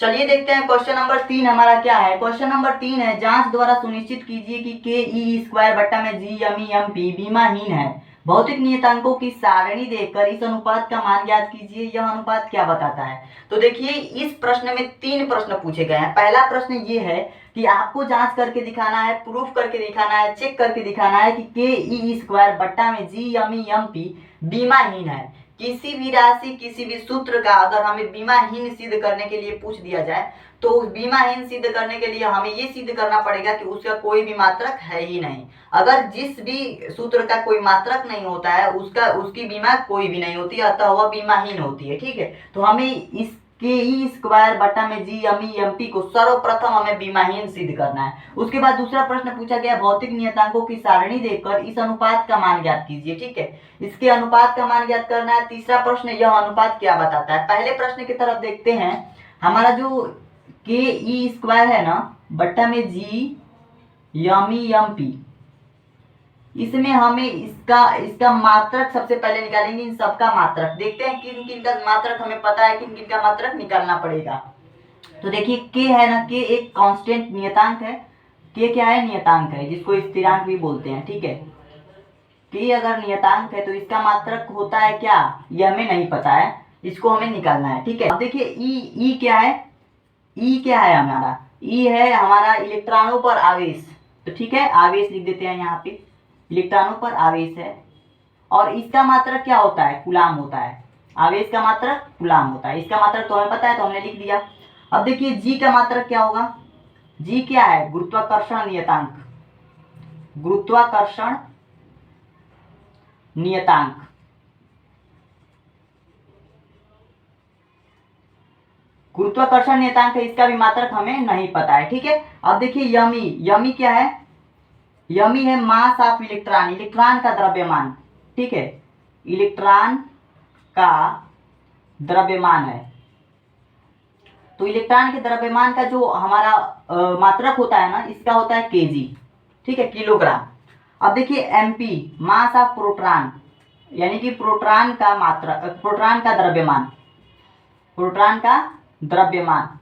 चलिए देखते हैं क्वेश्चन नंबर 3 हमारा क्या है। क्वेश्चन नंबर 3 है, जांच द्वारा सुनिश्चित कीजिए कि के ई स्क्वायर बट्टा में G M E M P बीमाहीन है। भौतिक नियतांकों की सारणी देखकर इस अनुपात का मान ज्ञात कीजिए। यह अनुपात क्या बताता है? तो देखिए इस प्रश्न में 3 प्रश्न पूछे गए हैं। पहला प्रश्न ये है कि आपको जांच करके दिखाना है, प्रूफ करके दिखाना है, चेक करके दिखाना है कि के ई स्क्वायर बट्टा में G M E M P बीमाहीन है। किसी भी राशि, किसी भी सूत्र का अगर हमें बीमाहीन सिद्ध करने के लिए पूछ दिया जाए तो उस बीमाहीन सिद्ध करने के लिए हमें ये सिद्ध करना पड़ेगा कि उसका कोई भी मात्रक है ही नहीं। अगर जिस भी सूत्र का कोई मात्रक नहीं होता है उसकी बीमा कोई भी नहीं होती, अतः वह बीमाहीन होती है। ठीक है, तो हमें इस के ई स्क्वायर बटा में G M E M P को सर्वप्रथम हमें बीमाहीन सिद्ध करना है। उसके बाद दूसरा प्रश्न पूछा गया, भौतिक नियतांकों की सारणी देखकर इस अनुपात का मान ज्ञात कीजिए। ठीक है, इसके अनुपात का मान ज्ञात करना है। तीसरा प्रश्न, यह अनुपात क्या बताता है? पहले प्रश्न की तरफ देखते हैं। हमारा जो के ई स्क्वायर है ना बट्टा में G M E M P, इसमें हमें इसका मात्रक सबसे पहले निकालेंगे। इन सबका मात्रक देखते हैं किन किन का मात्रक हमें पता है, किन किन का मात्रक निकालना पड़ेगा। तो देखिए के है ना, के एक कांस्टेंट नियतांक है। के क्या है? नियतांक है, जिसको स्थिरांक भी बोलते हैं। ठीक है, के अगर नियतांक है तो इसका मात्रक होता है क्या, ये हमें नहीं पता है, इसको हमें निकालना है। ठीक है, अब देखिए ई क्या है? ई क्या है हमारा? ई है हमारा इलेक्ट्रॉनों पर आवेश। तो ठीक है, आवेश लिख देते हैं यहाँ पे, इलेक्ट्रॉनों पर आवेश है। और इसका मात्रक क्या होता है? कूलाम होता है। आवेश का मात्रक कूलाम होता है। इसका मात्रक तो हमें पता है, तो हमने लिख दिया। अब देखिए जी का मात्रक क्या होगा? जी क्या है? गुरुत्वाकर्षण नियतांक। गुरुत्वाकर्षण नियतांक, गुरुत्वाकर्षण नियतांक है, इसका भी मात्रक हमें नहीं पता है। ठीक है, अब देखिए यमी, यमी क्या है? यमी है मास ऑफ इलेक्ट्रॉन, इलेक्ट्रॉन का द्रव्यमान। ठीक है, इलेक्ट्रॉन का द्रव्यमान है। तो इलेक्ट्रॉन के द्रव्यमान का जो हमारा मात्रक होता है ना, इसका होता है केजी। ठीक है, किलोग्राम। अब देखिए एमपी, मास ऑफ प्रोटॉन, यानी कि प्रोटॉन का मात्रक, प्रोटॉन का द्रव्यमान, प्रोटॉन का द्रव्यमान,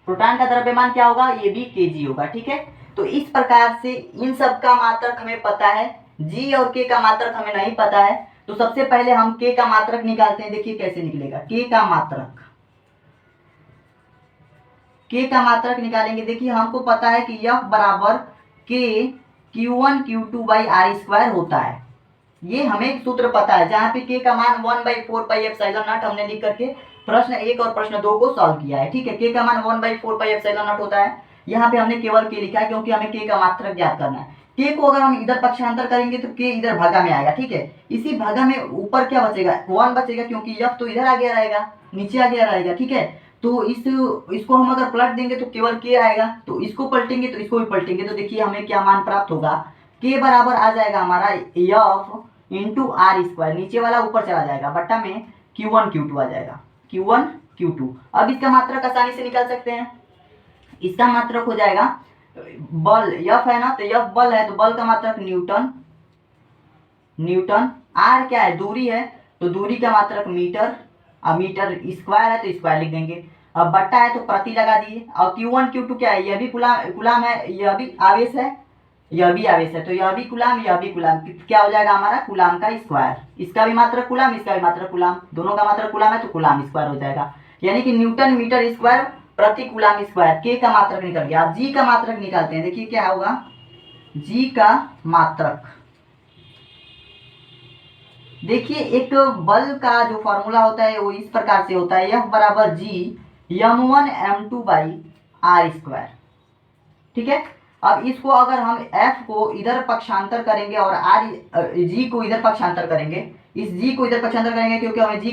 प्रोटॉन का द्रव्यमान क्या होगा? ये भी केजी होगा। ठीक है, तो इस प्रकार से इन सब का मात्रक हमें पता है, जी और के का मात्रक हमें नहीं पता है। तो सबसे पहले हम के का मात्रक निकालते हैं। देखिए कैसे निकलेगा के का मात्रक। के का मात्रक निकालेंगे। देखिए हमको पता है कि F बराबर के Q1 Q2 by are square होता है। ये हमें सूत्र पता है, जहाँ पे के का मान 1/4 पाई एप्सिलॉन नॉट हमने लिख करके प्रश्न 1 और प्रश्न 2 को सॉल्व किया है। ठीक है, के का मान 1/4 पाई एप्सिलॉन नॉट होता है। यहाँ पे हमने केवल के लिखा है क्योंकि हमें के का मात्रक ज्ञात करना है। के को अगर हम इधर पक्षांतर करेंगे तो के इधर भागा में आएगा। ठीक है, इसी भागा में ऊपर क्या बचेगा? 1 बचेगा, क्योंकि F तो इधर आ गया रहेगा, नीचे आ गया रहेगा। ठीक है, तो इसको हम अगर पलट देंगे तो केवल के आएगा, तो इसको पलटेंगे तो इसको भी पलटेंगे, तो देखिए हमें क्या मान प्राप्त होगा? के बराबर आ जाएगा हमारा F इंटू आर स्क्वायर, नीचे वाला ऊपर चला जाएगा, बट्टा में Q1 Q2 आ जाएगा, Q1 Q2। अब इसका मात्रक आसानी से निकाल सकते हैं। इसका मात्रक हो जाएगा बल, F है ना, तो F बल है, तो बल का मात्रक न्यूटन, न्यूटन। आर क्या है? दूरी है, तो दूरी का मात्रक मीटर। अब मीटर स्क्वायर है तो स्क्वायर लिख देंगे। अब बट्टा है तो प्रति लगा दिए। और Q1 Q2 क्या है? यह भी कुलाम है, यह भी आवेश है, यह भी आवेश है, तो यह भी कुलाम, यह भी कुलाम। क्या हो जाएगा हमारा? कुलाम का स्क्वायर। इसका भी मात्रक कुलाम, इसका भी मात्रक कुलाम, दोनों का मात्रक कुलाम है तो कुलाम स्क्वायर हो जाएगा। यानी कि न्यूटन मीटर स्क्वायर प्रति कुलाम स्क्वायर। के का मात्रक निकल गया। अब जी का मात्रक निकालते हैं। देखिए क्या होगा जी का मात्रक। देखिए एक बल का जो फॉर्मूला होता है वो इस प्रकार से होता है, F बराबर जी m1 m2 by are square. ठीक है, अब इसको अगर हम F को इधर पक्षांतर करेंगे और जी को इधर पक्षांतर करेंगे, इस जी को इधर पक्षांतर करेंगे क्योंकि हमें जी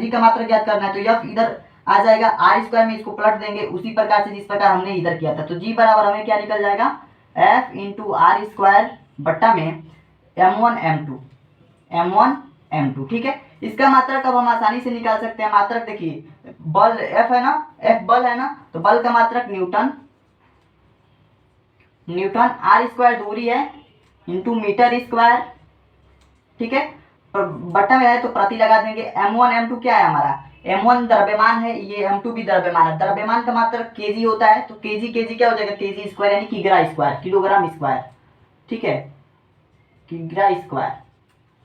का मात्रक ज्ञात करना है, तो F इधर आ जाएगा, आर स्क्वायर में इसको पलट देंगे उसी प्रकार से जिस प्रकार हमने इधर किया था। तो जी बराबर हमें क्या निकल जाएगा? F इंटू आर स्क्वायर बट्टा में m1 m2। ठीक है, इसका मात्रक अब हम आसानी से निकाल सकते हैं। मात्रक देखिए बल F है ना, F बल है ना, तो बल का मात्रक न्यूटन, न्यूटन। आर स्क्वायर दूरी है इंटू मीटर स्क्वायर। ठीक है, बट्टा में है तो प्रति लगा देंगे। m1 m2 क्या है हमारा? m1 द्रव्यमान है, ये m2 भी द्रव्यमान है। द्रव्यमान का मात्रक kg होता है, तो kg क्या हो जाएगा, kg स्क्वायर यानी किग्रा स्क्वायर, किलोग्राम स्क्वायर, ठीक है, किग्रा स्क्वायर।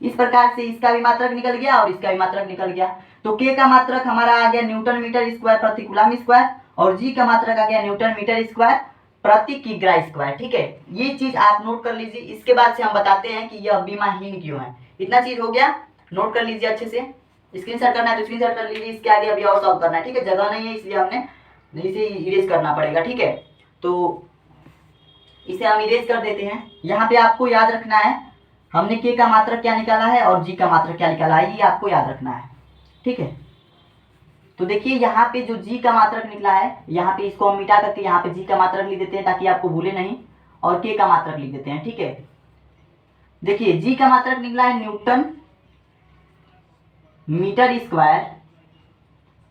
इस प्रकार से इसका भी मात्रक निकल गया और इसका भी मात्रक निकल गया। तो k का मात्रक हमारा आ गया न्यूटन मीटर स्क्वायर प्रति कूलम स्क्वायर और g का मात्रक आ गया न्यूटन मीटर स्क्वायर प्रति किग्रा स्क्वायर, ठीक है। ये चीज आप नोट कर लीजिए। इसके बाद से हम बताते हैं कि यह बीमाहीन क्यों है। इतना चीज हो गया, नोट कर लीजिए अच्छे से। स्क्रीनशॉट करना है तो स्क्रीनशॉट कर लीजिए, इसके आगे अभी और सॉल्व करना है, ठीक है। जगह नहीं है इसलिए हमने इसे इरेज करना पड़ेगा, ठीक है। तो इसे हम इरेज कर देते हैं। यहाँ पे आपको याद रखना है हमने के का मात्रक क्या निकाला है और जी का मात्रक क्या निकाला है, ये आपको याद रखना है, ठीक है। तो देखिए यहाँ पे जो जी का मात्रक निकला है, यहाँ पे इसको हम मिटा करके यहाँ पे जी का मात्रक लिख देते हैं ताकि आपको भूले नहीं, और के का मात्रक लिख देते हैं, ठीक है। देखिए जी का मात्रक निकला है न्यूटन मीटर स्क्वायर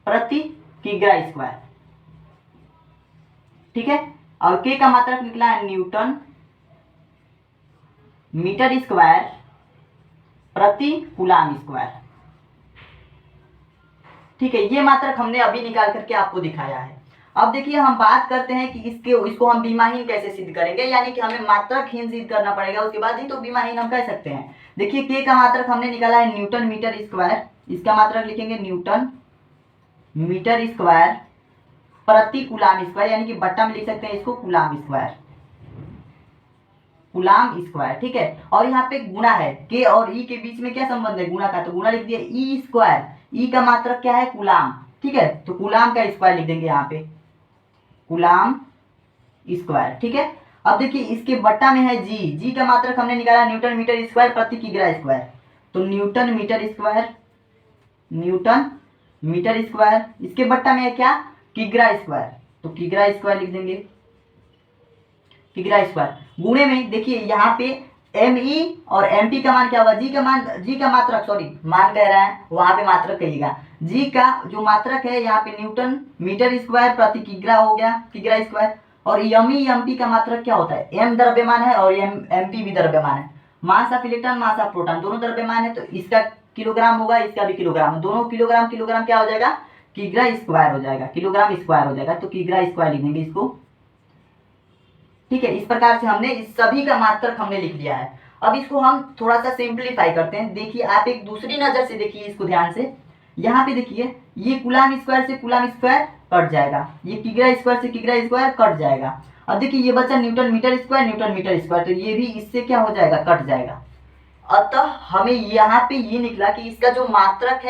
प्रति किग्रा स्क्वायर, ठीक है। और के का मात्रक निकला है न्यूटन मीटर स्क्वायर प्रति कूलम स्क्वायर, ठीक है। ये मात्रक हमने अभी निकाल करके आपको दिखाया है। अब देखिए हम बात करते हैं कि इसको हम बीमाहीन कैसे सिद्ध करेंगे, यानी कि हमें मात्रकहीन सिद्ध करना पड़ेगा, उसके बाद ही तो बीमाहीन हम कह सकते हैं। देखिए के का मात्रक हमने निकाला है न्यूटन मीटर स्क्वायर, इसका मात्रक लिखेंगे न्यूटन मीटर स्क्वायर प्रति कूलम स्क्वायर, यानी कि बट्टा में लिख सकते हैं इसको कूलम स्क्वायर, कूलम स्क्वायर, ठीक है। और यहाँ पे गुणा है, के और ई के बीच में क्या संबंध है, गुणा का, तो गुणा लिख दिया ई स्क्वायर, ई का मात्रक क्या है कूलम, ठीक है। तो कूलम का स्क्वायर लिख देंगे यहाँ पे कूलम स्क्वायर, ठीक है। अब देखिए इसके बट्टा में है जी, जी का मात्रक हमने निकाला न्यूटन मीटर स्क्वायर प्रति किग्रा स्क्वायर, तो newton metre square, newton metre square, इसके बट्टा में है क्या किग्रा स्क्वायर, तो किग्रा स्क्वायर लिख देंगे, किग्रा स्क्वायर। गुणे में देखिए यहाँ पे एम ई और एम पी का मान क्या होगा, जी का मात्रक, सॉरी मान कह रहा है, वहां पे मात्रक कहिएगा। जी का जो मात्रक है यहाँ पे न्यूटन मीटर स्क्वायर प्रति किग्रा हो गया, किग्रा स्क्वायर। और एम ई एम पी का मात्रक क्या होता है, एम द्रव्यमान है और एम पी भी द्रव्यमान है, mass of electron mass of proton दोनों द्रव्यमान है, तो इसका किलोग्राम होगा, इसका भी किलोग्राम, दोनों किलोग्राम किलोग्राम क्या हो जाएगा, किग्रा स्क्वायर हो जाएगा, किलोग्राम स्क्वायर हो जाएगा, तो किग्रा स्क्वायर लिख देंगे इसको, ठीक है। इस प्रकार से हमने इस सभी का मात्रक हमने लिख लिया है। अब इसको हम थोड़ा सा सिंप्लीफाई करते हैं। देखिए आप एक दूसरी नजर से देखिए इसको ध्यान से, यहाँ पे देखिए ये कूलम स्क्वायर से कूलम स्क्वायर कट जाएगा, ये किग्रा स्क्वायर से किग्रा स्क्वायर कट जाएगा। अब देखिए ये बचा न्यूटन मीटर स्क्वायर, तो ये भी इससे क्या हो जाएगा, कट जाएगा। अतः हमें यहाँ पे ये निकला कि इसका जो मात्रक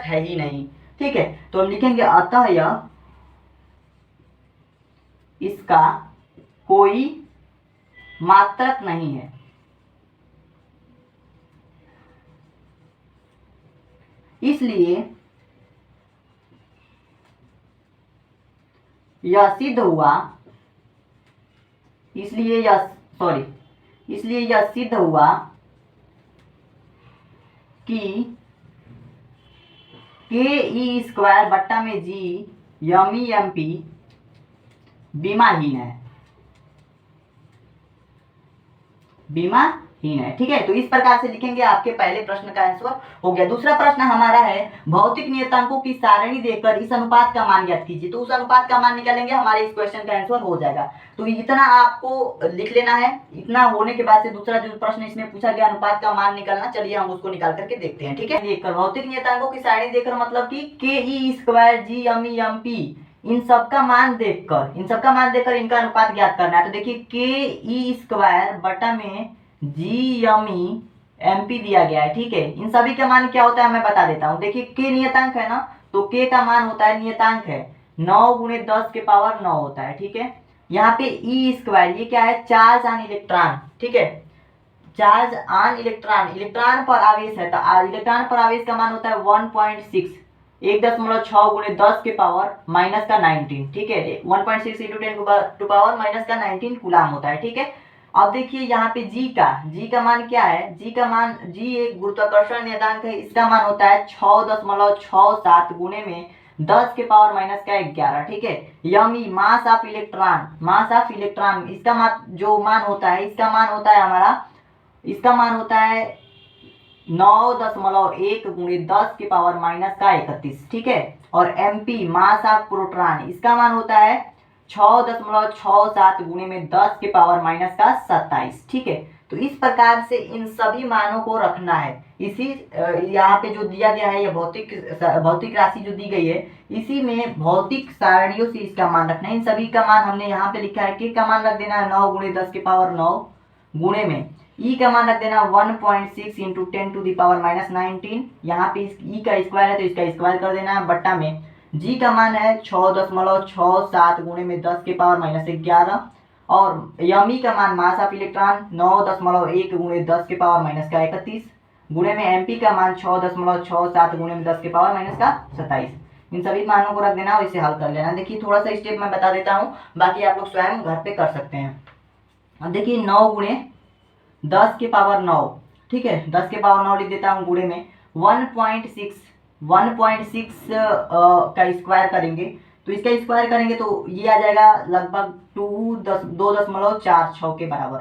है ही नहीं, ठीक है। तो हम लिखेंगे अतः यह इसका कोई मात्रक नहीं है, इसलिए यह सिद्ध हुआ, इसलिए यह सिद्ध हुआ कि के ई स्क्वायर बट्टा में G M E M P बीमाहीन है, बीमाहीन है, ठीक है। तो इस प्रकार से लिखेंगे, आपके पहले प्रश्न का आंसर हो गया। दूसरा प्रश्न हमारा है भौतिक नियतांकों की सारणी देकर इस अनुपात का मान ज्ञात कीजिए, तो उस अनुपात का मान निकालेंगे, हमारे इस क्वेश्चन का आंसर हो जाएगा। तो इतना आपको लिख लेना है। इतना होने के बाद से दूसरा जो प्रश्न इसमें पूछा गया अनुपात का मान निकालना, चलिए हम उसको निकाल करके देखते हैं, ठीक है। देखकर भौतिक नियतांकों की सारणी देकर मतलब कि K E square G M E M P इन सबका मान देखकर इनका अनुपात ज्ञात करना है। तो देखिए के ई स्क्वायर बटा में G M E M P दिया गया है, ठीक है। इन सभी का मान क्या होता है मैं बता देता हूँ। देखिए के नियतांक है ना, तो के का मान होता है, नियतांक है 9 × 10 के पावर 9 होता है, ठीक है। यहाँ पे ई स्क्वायर ये क्या है, चार्ज ऑन इलेक्ट्रॉन, ठीक है, चार्ज ऑन इलेक्ट्रॉन पर आवेश है, तो इलेक्ट्रॉन पर आवेश का मान होता है 1.6, 1.6 × 10 के पावर माइनस का 19, ठीक है। 1.6 × 10 टू पावर माइनस का 19 कूलम होता है, ठीक है। अब देखिए यहाँ पे जी का मान क्या है, जी एक गुरुत्वाकर्षण नियतांक है, इसका मान होता है 6.67 गुणे में 10 के पावर माइनस का 11, ठीक है। यमी मास ऑफ इलेक्ट्रॉन इसका जो मान होता है, इसका मान होता है हमारा, इसका मान होता है 9.1 गुणे 10 के पावर माइनस का 31, ठीक है। और एमपी मास ऑफ प्रोटॉन, इसका मान होता है 6.67 गुणे में 10 के पावर माइनस का 27, ठीक है। तो इस प्रकार से इन सभी मानों को रखना है। इसी यहाँ पे जो दिया गया है, ये भौतिक राशि जो दी गई है, इसी में भौतिक सारणियों से इसका मान रखना है। इन सभी का मान हमने यहाँ पे लिखा है, के का मान रख देना है 9 गुणे 10 के पावर 9 गुणे में ई का मान रख देना 1.6 into 10 to the power minus 19। यहाँ पे ई का स्क्वायर है तो इसका स्क्वायर कर देना है, बट्टा में जी का मान है 6.67 गुणे में 10 के पावर माइनस 11, और यमी का मान मास ऑफ इलेक्ट्रॉन 9.1 गुणे 10 के पावर माइनस का 31 गुणे में एमपी का मान 6.67 गुणे में 10 के पावर माइनस का 27। इन सभी मानों को रख देना और इसे हल कर लेना। देखिए थोड़ा सा स्टेप मैं बता देता हूँ, बाकी आप लोग स्वयं घर पे कर सकते हैं। अब देखिए 9 गुणे 10 के पावर 9, ठीक है, 10 के पावर 9 लिख देता हूँ, गुणे में 1.6 का स्क्वायर करेंगे तो इसका स्क्वायर करेंगे तो ये आ जाएगा लगभग 2.46 के बराबर,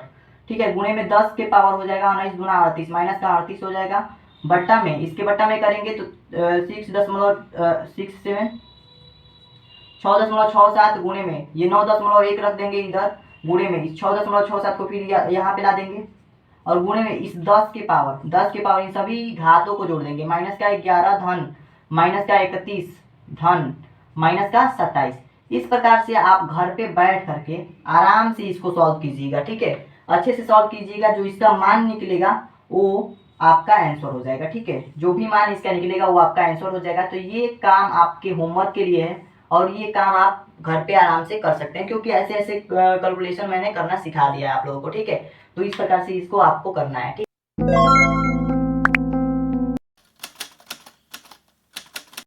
ठीक है। गुणे में 10 के पावर हो जाएगा 19 गुना 38, माइनस का 38 हो जाएगा, बट्टा में इसके बट्टा में करेंगे तो 6.67 गुणे में ये 9.1 रख देंगे इधर, गुणे में इस 6.67 को फिर यहाँ पे ला देंगे, और गुणे में इस 10 के पावर इन सभी घातों को जोड़ देंगे, माइनस का 11 धन माइनस का 31 धन माइनस का 27। इस प्रकार से आप घर पे बैठ करके आराम से इसको सॉल्व कीजिएगा, ठीक है। अच्छे से सॉल्व कीजिएगा, जो इसका मान निकलेगा वो आपका आंसर हो जाएगा, ठीक है। जो भी मान इसका निकलेगा वो आपका आंसर हो जाएगा। तो ये काम आपके होमवर्क के लिए है और ये काम आप घर पे आराम से कर सकते हैं, क्योंकि ऐसे ऐसे कैलकुलेशन मैंने करना सिखा दिया है आप लोगों को, ठीक है। तो इस प्रकार से इसको आपको करना है, ठीक।